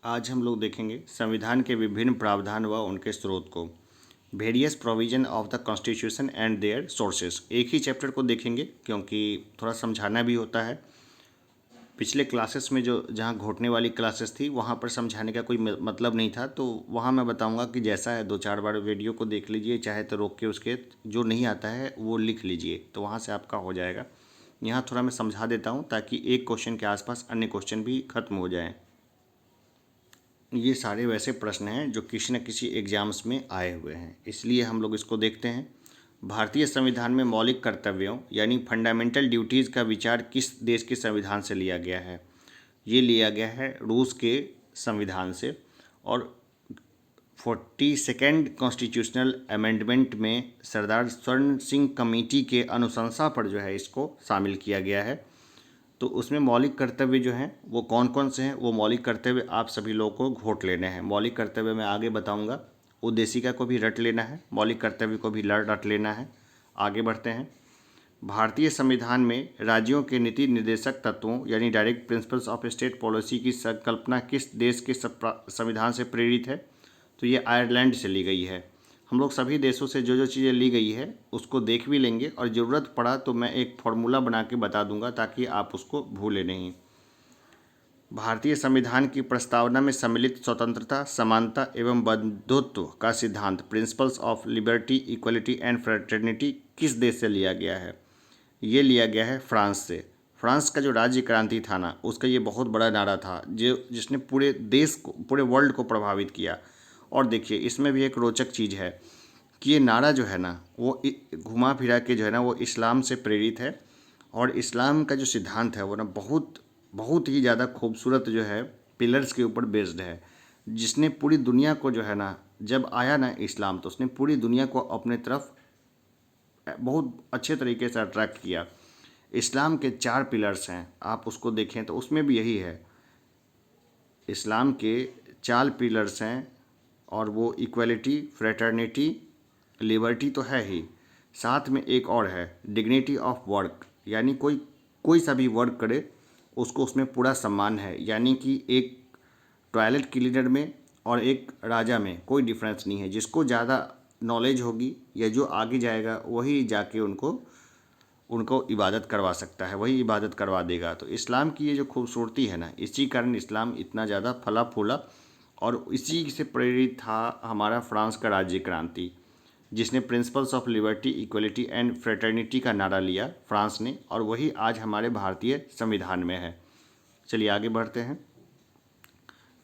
आज हम लोग देखेंगे संविधान के विभिन्न प्रावधान व उनके स्रोत को। Various provision of the constitution and their sources. एक ही चैप्टर को देखेंगे क्योंकि थोड़ा समझाना भी होता है। पिछले क्लासेस में जो जहाँ घोटने वाली क्लासेस थी वहाँ पर समझाने का कोई मतलब नहीं था, तो वहाँ मैं बताऊँगा कि जैसा है 2-4 बार वीडियो को देख लीजिए, चाहे तो रोक के उसके जो नहीं आता है वो लिख लीजिए, तो वहाँ से आपका हो जाएगा। यहाँ थोड़ा मैं समझा देता हूँ ताकि एक क्वेश्चन के आसपास अन्य क्वेश्चन भी खत्म हो जाएँ। ये सारे वैसे प्रश्न हैं जो किसी न किसी एग्जाम्स में आए हुए हैं, इसलिए हम लोग इसको देखते हैं। भारतीय संविधान में मौलिक कर्तव्यों यानी फंडामेंटल ड्यूटीज़ का विचार किस देश के संविधान से लिया गया है? ये लिया गया है रूस के संविधान से। और 42nd कॉन्स्टिट्यूशनल अमेंडमेंट में सरदार स्वर्ण सिंह कमेटी के अनुशंसा पर जो है इसको शामिल किया गया है। तो उसमें मौलिक कर्तव्य जो हैं वो कौन कौन से हैं, वो मौलिक कर्तव्य आप सभी लोगों को घोट लेने हैं। मौलिक कर्तव्य मैं आगे बताऊंगा। उद्देशिका को भी रट लेना है, मौलिक कर्तव्य को भी रट लेना है। आगे बढ़ते हैं। भारतीय संविधान में राज्यों के नीति निर्देशक तत्वों यानी direct principles of state policy की संकल्पना किस देश के संविधान से प्रेरित है? तो ये आयरलैंड से ली गई है। हम लोग सभी देशों से जो जो चीज़ें ली गई है उसको देख भी लेंगे, और ज़रूरत पड़ा तो मैं एक फॉर्मूला बना के बता दूंगा ताकि आप उसको भूलें नहीं। भारतीय संविधान की प्रस्तावना में सम्मिलित स्वतंत्रता, समानता एवं बंधुत्व का सिद्धांत principles of liberty, equality and fraternity किस देश से लिया गया है? ये लिया गया है फ्रांस से। फ्रांस का जो राज्य क्रांति था ना, उसका ये बहुत बड़ा नारा था जो जिसने पूरे देश को, पूरे वर्ल्ड को प्रभावित किया। और देखिए इसमें भी एक रोचक चीज़ है कि ये नारा जो है ना वो घुमा फिरा के जो है ना वो इस्लाम से प्रेरित है। और इस्लाम का जो सिद्धांत है वो ना बहुत बहुत ही ज़्यादा खूबसूरत जो है पिलर्स के ऊपर बेस्ड है, जिसने पूरी दुनिया को जो है ना, जब आया ना इस्लाम तो उसने पूरी दुनिया को अपने तरफ बहुत अच्छे तरीके से अट्रैक्ट किया। इस्लाम के 4 पिलर्स हैं, आप उसको देखें तो उसमें भी यही है। इस्लाम के 4 पिलर्स हैं और वो इक्वलिटी, फ्रेटर्निटी, लिबर्टी तो है ही, साथ में एक और है डिग्निटी ऑफ वर्क, यानी कोई कोई सा भी वर्क करे उसको उसमें पूरा सम्मान है। यानी कि एक टॉयलेट क्लीनर में और एक राजा में कोई डिफरेंस नहीं है। जिसको ज़्यादा नॉलेज होगी या जो आगे जाएगा वही जाके उनको उनको इबादत करवा सकता है, वही इबादत करवा देगा। तो इस्लाम की ये जो खूबसूरती है ना, इसी कारण इस्लाम इतना ज़्यादा फला फूला, और इसी से प्रेरित था हमारा फ्रांस का राज्य क्रांति, जिसने principles of liberty, equality and fraternity का नारा लिया फ्रांस ने, और वही आज हमारे भारतीय संविधान में है। चलिए आगे बढ़ते हैं।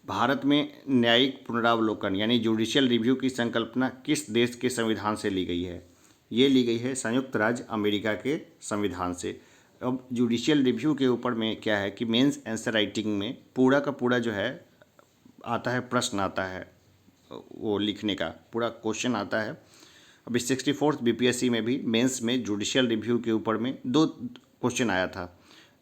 भारत में न्यायिक पुनरावलोकन यानी जुडिशियल रिव्यू की संकल्पना किस देश के संविधान से ली गई है? ये ली गई है संयुक्त राज्य अमेरिका के संविधान से। अब जुडिशियल रिव्यू के ऊपर में क्या है कि मेंस आंसर राइटिंग में पूरा का पूरा जो है आता है, प्रश्न आता है, वो लिखने का पूरा क्वेश्चन आता है। अभी 64th बीपीएससी में भी मेंस में जुडिशियल रिव्यू के ऊपर में 2 क्वेश्चन आया था।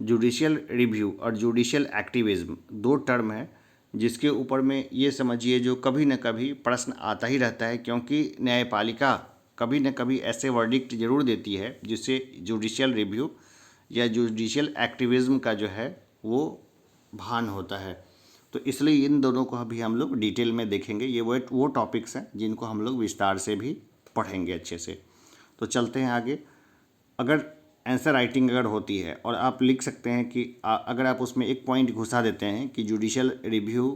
जुडिशियल रिव्यू और जुडिशियल एक्टिविज्म 2 टर्म है जिसके ऊपर में ये समझिए जो कभी न कभी प्रश्न आता ही रहता है, क्योंकि न्यायपालिका कभी न कभी ऐसे वर्डिक्ट जरूर देती है जिससे जुडिशियल रिव्यू या जुडिशियल एक्टिविज्म का जो है वो भान होता है। तो इसलिए इन दोनों को अभी हम लोग डिटेल में देखेंगे। ये वो टॉपिक्स हैं जिनको हम लोग विस्तार से भी पढ़ेंगे अच्छे से। तो चलते हैं आगे। अगर आंसर राइटिंग अगर होती है और आप लिख सकते हैं कि अगर आप उसमें एक पॉइंट घुसा देते हैं कि जुडिशियल रिव्यू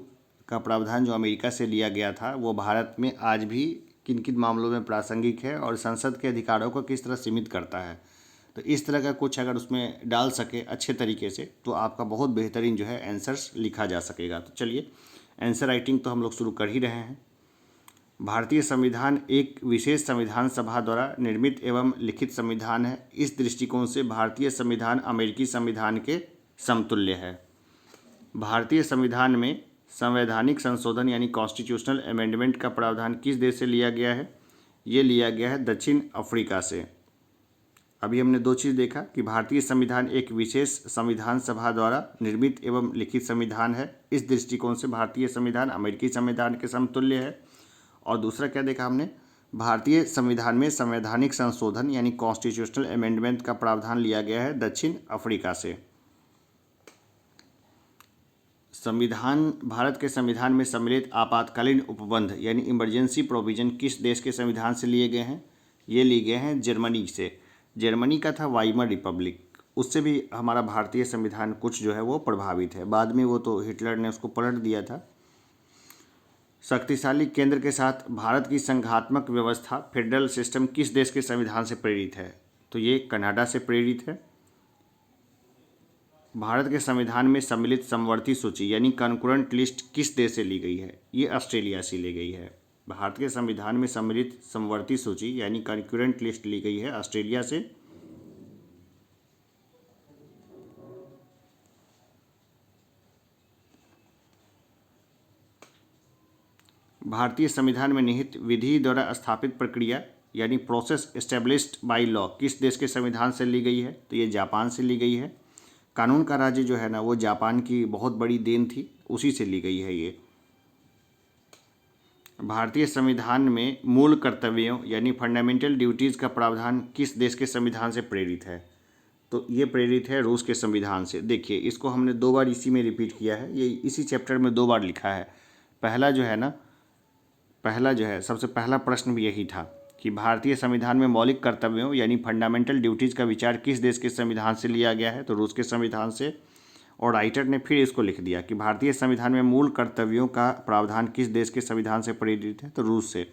का प्रावधान जो अमेरिका से लिया गया था वो भारत में आज भी किन किन मामलों में प्रासंगिक है और संसद के अधिकारों को किस तरह सीमित करता है, तो इस तरह का कुछ अगर उसमें डाल सके अच्छे तरीके से तो आपका बहुत बेहतरीन जो है आंसर्स लिखा जा सकेगा। तो चलिए आंसर राइटिंग तो हम लोग शुरू कर ही रहे हैं। भारतीय संविधान एक विशेष संविधान सभा द्वारा निर्मित एवं लिखित संविधान है। इस दृष्टिकोण से भारतीय संविधान अमेरिकी संविधान के समतुल्य है। भारतीय संविधान में संवैधानिक संशोधन यानी कॉन्स्टिट्यूशनल अमेंडमेंट का प्रावधान किस देश से लिया गया है? ये लिया गया है दक्षिण अफ्रीका से। अभी हमने 2 चीज़ देखा कि भारतीय संविधान एक विशेष संविधान सभा द्वारा निर्मित एवं लिखित संविधान है। इस दृष्टिकोण से भारतीय संविधान अमेरिकी संविधान के समतुल्य है। और दूसरा क्या देखा हमने? भारतीय संविधान में संवैधानिक संशोधन यानी कॉन्स्टिट्यूशनल अमेंडमेंट का प्रावधान लिया गया है दक्षिण अफ्रीका से। संविधान, भारत के संविधान में सम्मिलित आपातकालीन उपबंध यानी इमरजेंसी प्रोविजन किस देश के संविधान से लिए गए हैं? ये लिए गए हैं जर्मनी से। जर्मनी का था वाइमर रिपब्लिक, उससे भी हमारा भारतीय संविधान कुछ जो है वो प्रभावित है। बाद में वो तो हिटलर ने उसको पलट दिया था। शक्तिशाली केंद्र के साथ भारत की संघात्मक व्यवस्था फेडरल सिस्टम किस देश के संविधान से प्रेरित है? तो ये कनाडा से प्रेरित है। भारत के संविधान में सम्मिलित समवर्ती सूची यानी कंकरेंट लिस्ट किस देश से ली गई है? ये ऑस्ट्रेलिया से ली गई है। भारत के संविधान में सम्मिलित समवर्ती सूची यानी कंकरेंट लिस्ट ली गई है ऑस्ट्रेलिया से। भारतीय संविधान में निहित विधि द्वारा स्थापित प्रक्रिया यानी प्रोसेस एस्टेब्लिश्ड बाय लॉ किस देश के संविधान से ली गई है? तो ये जापान से ली गई है। कानून का राज्य जो है ना वो जापान की बहुत बड़ी देन थी, उसी से ली गई है ये। भारतीय संविधान में मूल कर्तव्यों यानी फंडामेंटल ड्यूटीज़ का प्रावधान किस देश के संविधान से प्रेरित है? तो ये प्रेरित है रूस के संविधान से। देखिए, इसको हमने 2 बार इसी में रिपीट किया है, ये इसी चैप्टर में 2 बार लिखा है। पहला जो है सबसे पहला प्रश्न भी यही था कि भारतीय संविधान में मौलिक कर्तव्यों यानी फंडामेंटल ड्यूटीज़ का विचार किस देश के संविधान से लिया गया है? तो रूस के संविधान से। और राइटर ने फिर इसको लिख दिया कि भारतीय संविधान में मूल कर्तव्यों का प्रावधान किस देश के संविधान से प्रेरित है? तो रूस से।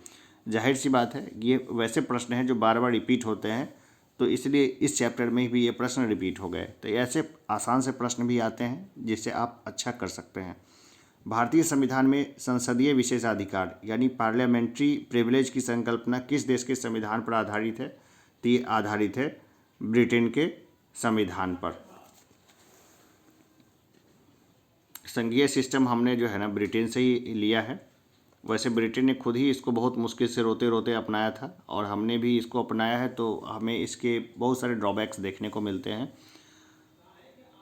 जाहिर सी बात है, ये वैसे प्रश्न हैं जो बार बार रिपीट होते हैं, तो इसलिए इस चैप्टर में भी ये प्रश्न रिपीट हो गए। तो ऐसे आसान से प्रश्न भी आते हैं जिससे आप अच्छा कर सकते हैं। भारतीय संविधान में संसदीय विशेषाधिकार यानी पार्लियामेंट्री प्रिविलेज की संकल्पना किस देश के संविधान पर आधारित है? तो ये आधारित है ब्रिटेन के संविधान पर। संघीय सिस्टम हमने जो है ना ब्रिटेन से ही लिया है। वैसे ब्रिटेन ने खुद ही इसको बहुत मुश्किल से रोते रोते अपनाया था और हमने भी इसको अपनाया है, तो हमें इसके बहुत सारे ड्रॉबैक्स देखने को मिलते हैं।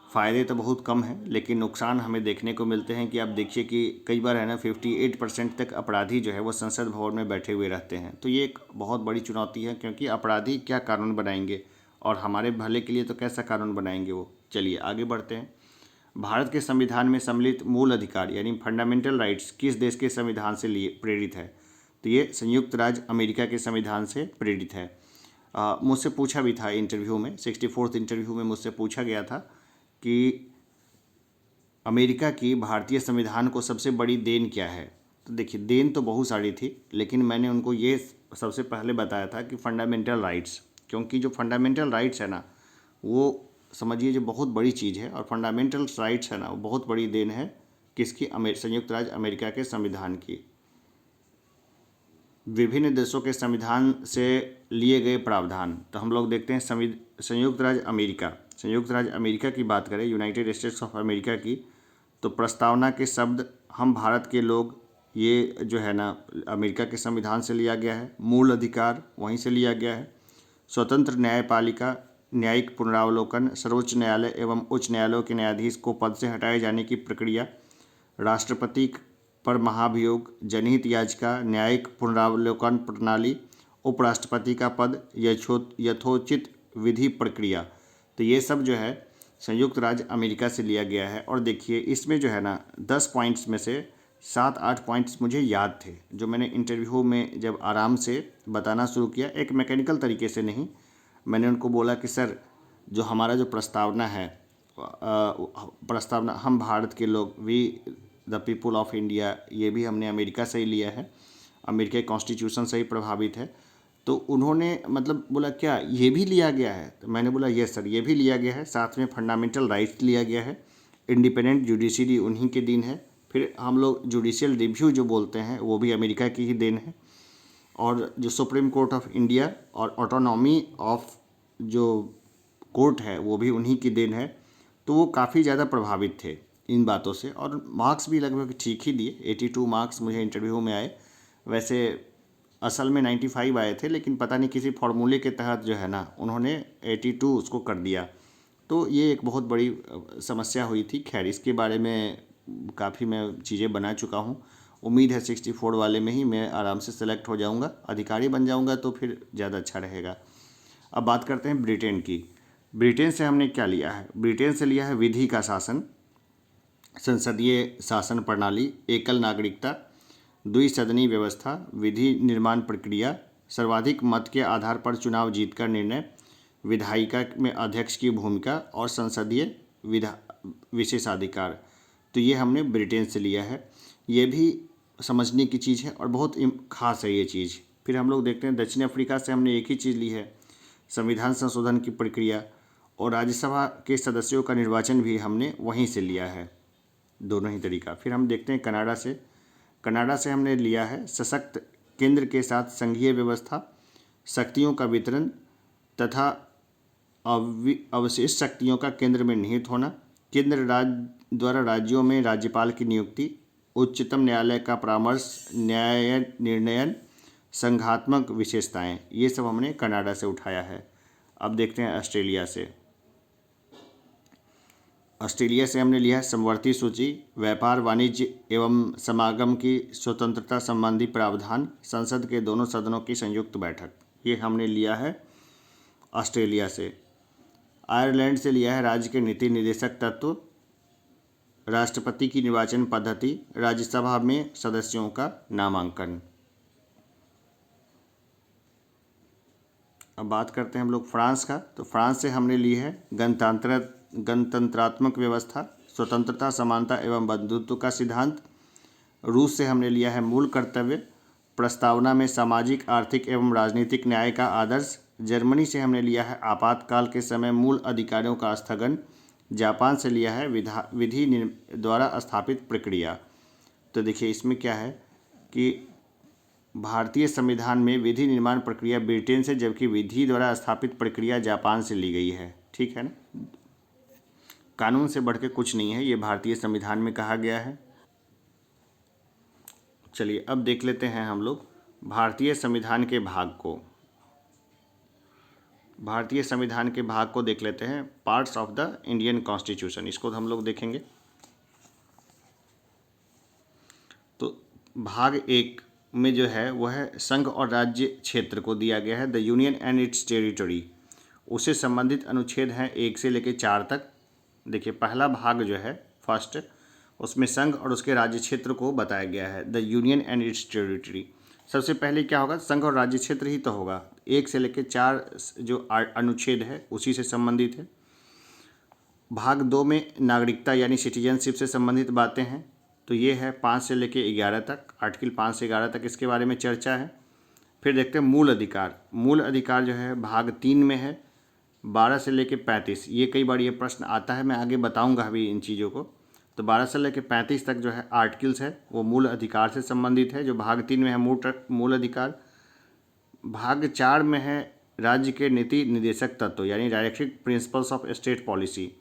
फ़ायदे तो बहुत कम हैं लेकिन नुकसान हमें देखने को मिलते हैं कि आप देखिए कि कई बार है ना 58% तक अपराधी जो है वो संसद भवन में बैठे हुए रहते हैं। तो ये एक बहुत बड़ी चुनौती है, क्योंकि अपराधी क्या कानून बनाएंगे और हमारे भले के लिए तो कैसा कानून बनाएंगे वो। चलिए आगे बढ़ते हैं। भारत के संविधान में सम्मिलित मूल अधिकार यानी फंडामेंटल राइट्स किस देश के संविधान से लिए प्रेरित है? तो ये संयुक्त राज्य अमेरिका के संविधान से प्रेरित है। मुझसे पूछा भी था इंटरव्यू में, 64th इंटरव्यू में मुझसे पूछा गया था कि अमेरिका की भारतीय संविधान को सबसे बड़ी देन क्या है? तो देखिए, देन तो बहुत सारी थी, लेकिन मैंने उनको ये सबसे पहले बताया था कि फंडामेंटल राइट्स, क्योंकि जो फंडामेंटल राइट्स है ना वो समझिए जो बहुत बड़ी चीज़ है, और फंडामेंटल राइट्स है ना वो बहुत बड़ी देन है किसकी? संयुक्त राज्य अमेरिका के संविधान की। विभिन्न देशों के संविधान से लिए गए प्रावधान, तो हम लोग देखते हैं संयुक्त राज्य अमेरिका की बात करें, यूनाइटेड स्टेट्स ऑफ अमेरिका की, तो प्रस्तावना के शब्द हम भारत के लोग, ये जो है ना अमेरिका के संविधान से लिया गया है। मूल अधिकार वहीं से लिया गया है। स्वतंत्र न्यायपालिका, न्यायिक पुनरावलोकन, सर्वोच्च न्यायालय एवं उच्च न्यायालयों के न्यायाधीश को पद से हटाए जाने की प्रक्रिया, राष्ट्रपति पर महाभियोग, जनहित याचिका, न्यायिक पुनरावलोकन प्रणाली, उपराष्ट्रपति का पद, यथोचित विधि प्रक्रिया, तो ये सब जो है संयुक्त राज्य अमेरिका से लिया गया है। और देखिए इसमें जो है ना 10 पॉइंट्स में से 7-8 पॉइंट्स मुझे याद थे, जो मैंने इंटरव्यू में जब आराम से बताना शुरू किया, एक मैकेनिकल तरीके से नहीं, मैंने उनको बोला कि सर जो हमारा जो प्रस्तावना है, प्रस्तावना हम भारत के लोग, we the people of India, ये भी हमने अमेरिका से ही लिया है, अमेरिका कॉन्स्टिट्यूशन से ही प्रभावित है। तो उन्होंने मतलब बोला क्या ये भी लिया गया है? तो मैंने बोला यस सर, ये भी लिया गया है, साथ में फंडामेंटल राइट्स लिया गया है, इंडिपेंडेंट जुडिशरी उन्हीं के दिन है, फिर हम लोग जुडिशियल रिव्यू जो बोलते हैं वो भी अमेरिका की ही देन है, और जो सुप्रीम कोर्ट ऑफ इंडिया और ऑटोनॉमी ऑफ जो कोर्ट है वो भी उन्हीं की देन है। तो वो काफ़ी ज़्यादा प्रभावित थे इन बातों से, और मार्क्स भी लगभग ठीक ही दिए, 82 मार्क्स मुझे इंटरव्यू में आए। वैसे असल में 95 आए थे, लेकिन पता नहीं किसी फॉर्मूले के तहत जो है ना उन्होंने 82 उसको कर दिया। तो ये एक बहुत बड़ी समस्या हुई थी। खैर इसके बारे में काफ़ी मैं चीज़ें बना चुका हूँ। उम्मीद है 64 वाले में ही मैं आराम से सेलेक्ट हो जाऊँगा, अधिकारी बन जाऊँगा, तो फिर ज़्यादा अच्छा रहेगा। अब बात करते हैं ब्रिटेन की। ब्रिटेन से हमने क्या लिया है? ब्रिटेन से लिया है विधि का शासन, संसदीय शासन प्रणाली, एकल नागरिकता, द्विसदनी व्यवस्था, विधि निर्माण प्रक्रिया, सर्वाधिक मत के आधार पर चुनाव जीतकर निर्णय, विधायिका में अध्यक्ष की भूमिका और संसदीय विशेषाधिकार। तो ये हमने ब्रिटेन से लिया है। ये भी समझने की चीज़ है और बहुत खास है ये चीज़। फिर हम लोग देखते हैं दक्षिण अफ्रीका से हमने एक ही चीज़ ली है, संविधान संशोधन की प्रक्रिया, और राज्यसभा के सदस्यों का निर्वाचन भी हमने वहीं से लिया है, दोनों ही तरीका। फिर हम देखते हैं कनाडा से हमने लिया है सशक्त केंद्र के साथ संघीय व्यवस्था, शक्तियों का वितरण तथा अवशेष शक्तियों का केंद्र में निहित होना, केंद्र राज्य द्वारा राज्यों में राज्यपाल की नियुक्ति, उच्चतम न्यायालय का परामर्श, न्याय निर्णयन, संघात्मक विशेषताएं, ये सब हमने कनाडा से उठाया है। अब देखते हैं ऑस्ट्रेलिया से हमने लिया है समवर्ती सूची, व्यापार वाणिज्य एवं समागम की स्वतंत्रता संबंधी प्रावधान, संसद के दोनों सदनों की संयुक्त बैठक, ये हमने लिया है ऑस्ट्रेलिया से। आयरलैंड से लिया है राज्य के नीति निर्देशक तत्व, राष्ट्रपति की निर्वाचन पद्धति, राज्यसभा में सदस्यों का नामांकन। अब बात करते हैं हम लोग फ्रांस का। तो फ्रांस से हमने ली है गणतंत्रात्मक व्यवस्था, स्वतंत्रता, समानता एवं बंधुत्व का सिद्धांत। रूस से हमने लिया है मूल कर्तव्य, प्रस्तावना में सामाजिक, आर्थिक एवं राजनीतिक न्याय का आदर्श। जर्मनी से हमने लिया है आपातकाल के समय मूल अधिकारों का स्थगन। जापान से लिया है विधि द्वारा स्थापित प्रक्रिया। तो देखिए इसमें क्या है कि भारतीय संविधान में विधि निर्माण प्रक्रिया ब्रिटेन से, जबकि विधि द्वारा स्थापित प्रक्रिया जापान से ली गई है। ठीक है ना, कानून से बढ़ के कुछ नहीं है, ये भारतीय संविधान में कहा गया है। चलिए अब देख लेते हैं हम लोग भारतीय संविधान के भाग को। भारतीय संविधान के भाग को देख लेते हैं, parts of the Indian constitution, इसको हम लोग देखेंगे। तो भाग 1 में जो है वह है संघ और राज्य क्षेत्र को दिया गया है, the union and it's territory. उससे संबंधित अनुच्छेद हैं 1 से लेकर 4 तक। देखिए पहला भाग जो है फर्स्ट, उसमें संघ और उसके राज्य क्षेत्र को बताया गया है, the union and it's territory. सबसे पहले क्या होगा, संघ और राज्य क्षेत्र ही तो होगा। 1 से लेकर 4 जो अनुच्छेद है उसी से संबंधित है। भाग 2 में नागरिकता यानी सिटीजनशिप से संबंधित बातें हैं। तो ये है 5 से लेकर 11 तक, आर्टिकल 5 से 11 तक इसके बारे में चर्चा है। फिर देखते हैं मूल अधिकार। मूल अधिकार जो है भाग 3 में है, 12 से लेकर 35। ये कई बार ये प्रश्न आता है, मैं आगे बताऊंगा अभी इन चीज़ों को। तो 12 से लेकर 35 तक जो है आर्टिकल्स है वो मूल अधिकार से संबंधित है, जो भाग 3 में है मूल अधिकार। भाग 4 में है राज्य के नीति निर्देशक तत्व यानी directive principles of state policy.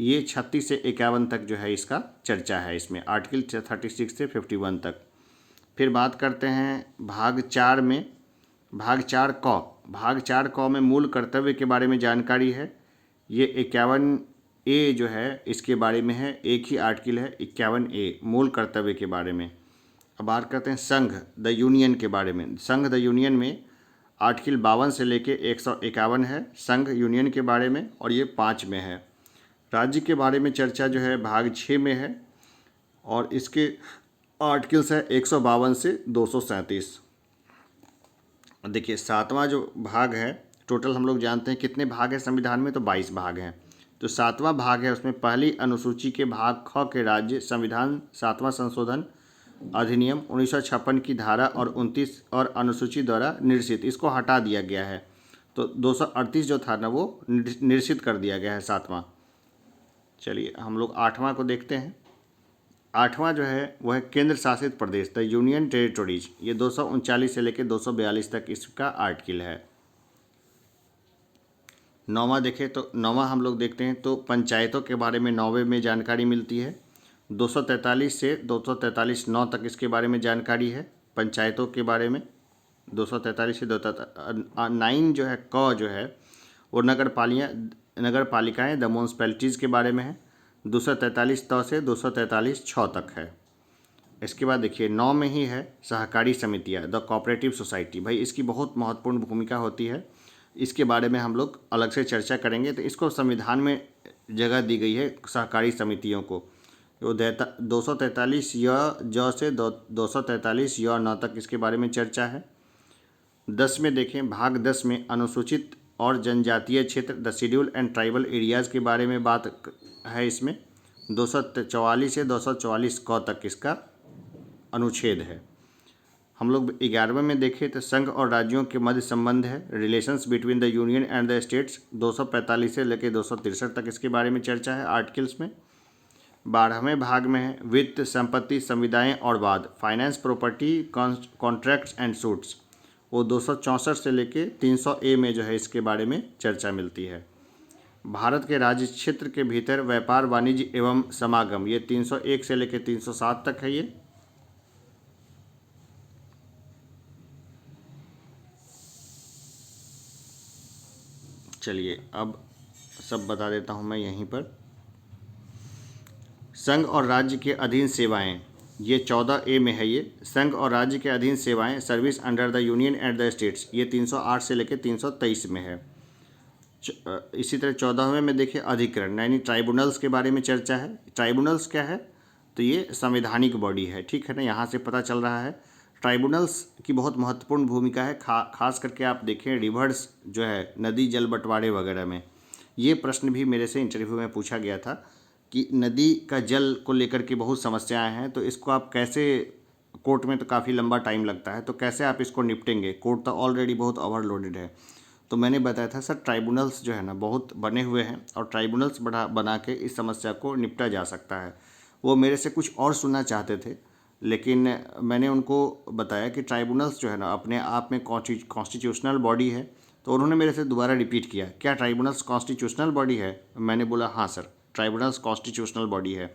ये 36 से 51 तक जो है इसका चर्चा है, इसमें आर्टिकल 36 से 51 तक। फिर बात करते हैं भाग 4 में, भाग 4 क में मूल कर्तव्य के बारे में जानकारी है। ये 51A जो है इसके बारे में है, एक ही आर्टिकल है 51A मूल कर्तव्य के बारे में। अब बात करते हैं संघ द यूनियन के बारे में। संघ द यूनियन में आर्टिकल 52 से लेके 151 है संघ यूनियन के बारे में, और ये 5 में है। राज्य के बारे में चर्चा जो है भाग 6 में है, और इसके आर्टिकल्स है 152 से 237। देखिए 7वां जो भाग है, टोटल हम लोग जानते हैं कितने भाग हैं संविधान में, तो 22 भाग हैं। तो 7वां भाग है, उसमें पहली अनुसूची के भाग ख के राज्य संविधान 7वां संशोधन अधिनियम 1956 की धारा और 29 और अनुसूची द्वारा निर्देशित, इसको हटा दिया गया है। तो 238 जो था ना वो निर्देशित कर दिया गया है 7वां। चलिए हम लोग 8वां को देखते हैं। 8वां जो है वह है केंद्र शासित प्रदेश द यूनियन टेरिटरीज। ये 239 से लेकर 242 तक इसका आर्टिकल है। 9वां देखें तो 9वां हम लोग देखते हैं तो पंचायतों के बारे में 9वें में जानकारी मिलती है। 243 से 243(9) तक इसके बारे में जानकारी है पंचायतों के बारे में। 243 से 9 जो है क जो है वो नगर पालिकाएँ द म्यूनसिपैलिटीज़ के बारे में है। 243 त से 243 6 तक है। इसके बाद देखिए 9 में ही है सहकारी समितियाँ द कोऑपरेटिव सोसाइटी। भाई इसकी बहुत महत्वपूर्ण भूमिका होती है, इसके बारे में हम लोग अलग से चर्चा करेंगे। तो इसको संविधान में जगह दी गई है सहकारी समितियों को। वो 243 य ज से 243 य न तक इसके बारे में चर्चा है। 10 में देखें, भाग 10 में अनुसूचित और जनजातीय क्षेत्र the schedule and tribal areas के बारे में बात है। इसमें 244 से 244 क तक इसका अनुच्छेद है। हम लोग 11वें में देखें तो संघ और राज्यों के मध्य संबंध है, relations between the union and the states, 245 से लेकर 263 तक इसके बारे में चर्चा है आर्टिकल्स में। 12वें भाग में है वित्त, संपत्ति, संविदाएं और वाद, finance, property, contracts and suits, वो 264 से लेके 300A में जो है इसके बारे में चर्चा मिलती है। भारत के राज्य क्षेत्र के भीतर व्यापार, वाणिज्य एवं समागम, ये 301 से लेके 307 तक है। ये चलिए अब सब बता देता हूँ मैं यहीं पर। संघ और राज्य के अधीन सेवाएं, ये 14A में है। ये संघ और राज्य के अधीन सेवाएं, service under the union and the states, ये 308 से लेकर 323 में है। इसी तरह 14वें में देखिए अधिकरण यानी ट्राइब्यूनल्स के बारे में चर्चा है। ट्राइब्यूनल्स क्या है, तो ये संवैधानिक बॉडी है, ठीक है ना, यहाँ से पता चल रहा है। ट्राइब्यूनल्स की बहुत महत्वपूर्ण भूमिका है, खास करके आप देखें रिवर्स जो है नदी जल बंटवारे वगैरह में। ये प्रश्न भी मेरे से इंटरव्यू में पूछा गया था कि नदी का जल को लेकर के बहुत समस्याएं हैं, तो इसको आप कैसे, कोर्ट में तो काफ़ी लंबा टाइम लगता है, तो कैसे आप इसको निपटेंगे, कोर्ट तो ऑलरेडी बहुत ओवरलोडेड है। तो मैंने बताया था सर ट्राइब्यूनल्स जो है ना बहुत बने हुए हैं और ट्राइब्यूनल्स बना के इस समस्या को निपटा जा सकता है। वो मेरे से कुछ और सुनना चाहते थे, लेकिन मैंने उनको बताया कि ट्राइब्यूनल्स जो है ना अपने आप में कॉन्स्टिट्यूशनल बॉडी है। तो उन्होंने मेरे से दोबारा रिपीट किया, क्या ट्राइब्यूनल्स कॉन्स्टिट्यूशनल बॉडी है? मैंने बोला हाँ सर, ट्राइब्यूनल्स कॉन्स्टिट्यूशनल बॉडी है।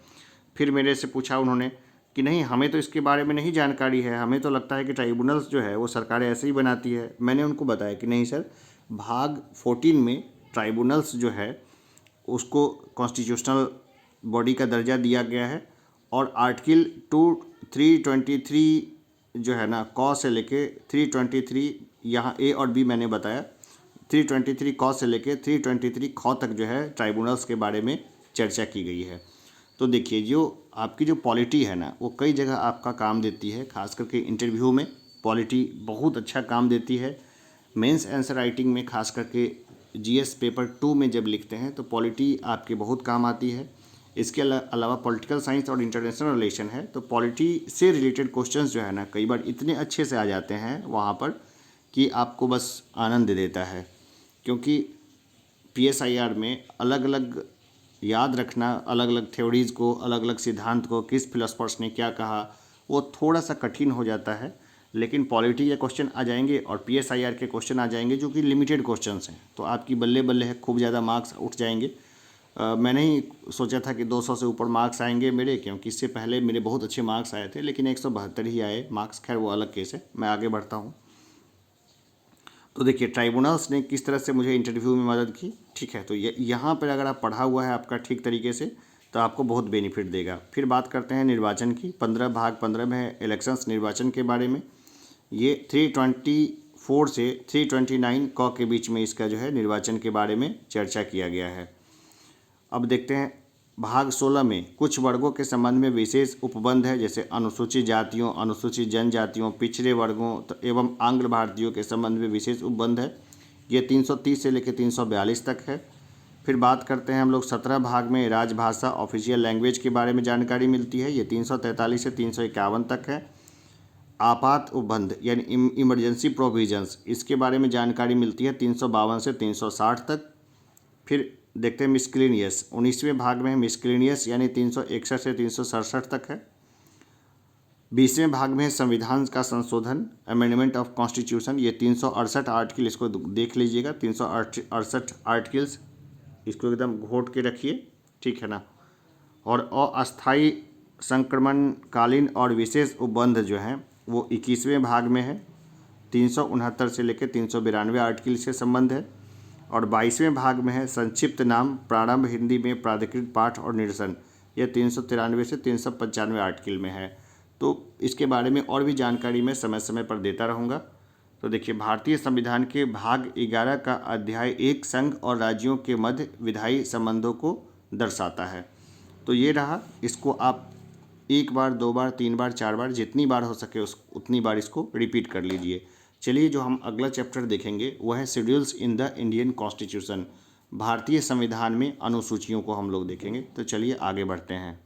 फिर मेरे से पूछा उन्होंने कि नहीं, हमें तो इसके बारे में नहीं जानकारी है, हमें तो लगता है कि ट्राइब्यूनल्स जो है वो सरकारें ऐसे ही बनाती है। मैंने उनको बताया कि नहीं सर, भाग 14 में ट्राइब्यूनल्स जो है उसको कॉन्स्टिट्यूशनल बॉडी का दर्जा दिया गया है और आर्टिकल 323 जो है ना क से लेके 323, यहाँ ए और बी मैंने बताया, 323 क से लेके 323 ख तक जो है ट्राइब्यूनल्स के बारे में चर्चा की गई है। तो देखिए जो आपकी जो पॉलिटी है ना वो कई जगह आपका काम देती है, खास करके इंटरव्यू में पॉलिटी बहुत अच्छा काम देती है। मेंस आंसर राइटिंग में खास करके जीएस पेपर 2 में जब लिखते हैं तो पॉलिटी आपके बहुत काम आती है। इसके अलावा पॉलिटिकल साइंस और इंटरनेशनल रिलेशन है, तो पॉलिटी से रिलेटेड क्वेश्चंस जो है ना कई बार इतने अच्छे से आ जाते हैं वहाँ पर कि आपको बस आनंद दे देता है, क्योंकि PSIR में अलग अलग याद रखना, अलग अलग थ्योरीज़ को, अलग अलग सिद्धांत को, किस फिलोसफर्स ने क्या कहा, वो थोड़ा सा कठिन हो जाता है। लेकिन पॉलिटी के क्वेश्चन आ जाएंगे और PSIR के क्वेश्चन आ जाएंगे जो कि लिमिटेड क्वेश्चंस हैं, तो आपकी बल्ले बल्ले है, खूब ज़्यादा मार्क्स उठ जाएंगे। मैंने ही सोचा था कि 200 से ऊपर मार्क्स आएंगे मेरे, क्योंकि इससे पहले मेरे बहुत अच्छे मार्क्स आए थे, लेकिन 172 ही आए मार्क्स। खैर वो अलग केस है, मैं आगे बढ़ता हूँ। तो देखिए ट्राइब्यूनल्स ने किस तरह से मुझे इंटरव्यू में मदद की, ठीक है। तो यहाँ पर अगर आप पढ़ा हुआ है आपका ठीक तरीके से तो आपको बहुत बेनिफिट देगा। फिर बात करते हैं निर्वाचन की। भाग 15 में है इलेक्शंस, निर्वाचन के बारे में। ये 324 से 329 क के बीच में इसका जो है निर्वाचन के बारे में चर्चा किया गया है। अब देखते हैं भाग 16 में कुछ वर्गों के संबंध में विशेष उपबंध है, जैसे अनुसूचित जातियों, अनुसूचित जनजातियों, पिछड़े वर्गों एवं आंग्ल भारतीयों के संबंध में विशेष उपबंध है। ये 330 से लेकर 342 तक है। फिर बात करते हैं हम लोग 17 भाग में राजभाषा, ऑफिशियल लैंग्वेज के बारे में जानकारी मिलती है। ये 343 से 351 तक है। आपात उपबंध यानी इमरजेंसी प्रोविजंस, इसके बारे में जानकारी मिलती है 352 से 360 तक। फिर देखते हैं मिसक्लेनियस, 19वें भाग में है मिसक्लेनियस यानी 361 से 367 तक है। 20वें भाग में है संविधान का संशोधन, अमेंडमेंट ऑफ कॉन्स्टिट्यूशन, ये 368 आर्टिकल, इसको देख लीजिएगा, 368 आर्टिकल्स, इसको एकदम घोट के रखिए, ठीक है ना। और अस्थायी संक्रमणकालीन और विशेष उपबंध जो हैं वो 21वें भाग में है, 369 से लेकर 392 आर्टिकल से संबंध है। और 22वें भाग में है संक्षिप्त नाम, प्रारंभ हिंदी में प्राधिकृत पाठ और निरसन, यह 393 से 395 आर्टिकल में है। तो इसके बारे में और भी जानकारी मैं समय समय पर देता रहूँगा। तो देखिए भारतीय संविधान के भाग 11 का अध्याय 1 संघ और राज्यों के मध्य विधायी संबंधों को दर्शाता है। तो ये रहा, इसको आप एक बार, दो बार, तीन बार, चार बार, जितनी बार हो सके उतनी बार इसको रिपीट कर लीजिए। चलिए, जो हम अगला चैप्टर देखेंगे वो है schedules in the Indian constitution. भारतीय संविधान में अनुसूचियों को हम लोग देखेंगे। तो चलिए आगे बढ़ते हैं।